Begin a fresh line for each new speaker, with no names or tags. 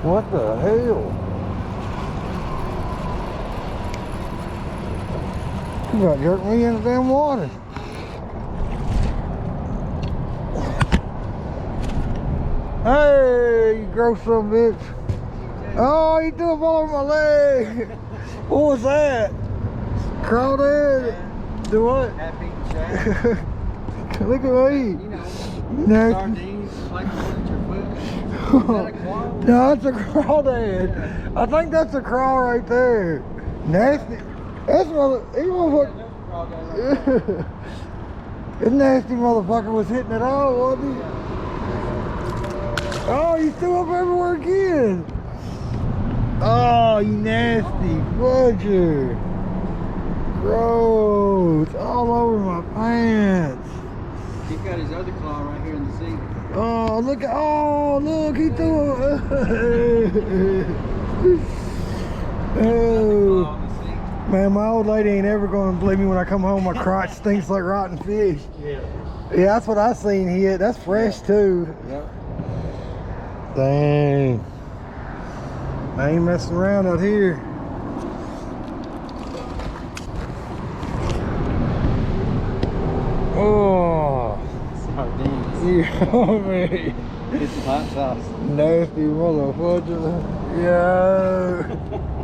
What the hell? You about jerked me in the damn water. Hey, you gross son of a bitch. Oh, you threw a ball over my leg. What was that? Crawdad? Do what?
Happy Jack.
Look at me.
You know, sardines, like at your foot. Is that a claw?
No, that's a crawdad. I think that's a crawl right there. Nasty. That's This nasty motherfucker was hitting it all, wasn't he? Oh, you threw up everywhere again. Oh, you nasty fudger. Gross. All over my pants.
He's got his other claw right here in the seat.
Oh, look. Oh, look. He threw a... Oh.
On the seat.
Man, my old lady ain't ever going to believe me when I come home. My crotch stinks like rotten fish.
Yeah.
Yeah, that's what I seen hit. That's fresh too.
Yep.
Dang. I ain't messing around out here. Oh.
Sardines.
You know me.
Get some hot sauce.
Nasty motherfucker. Yo.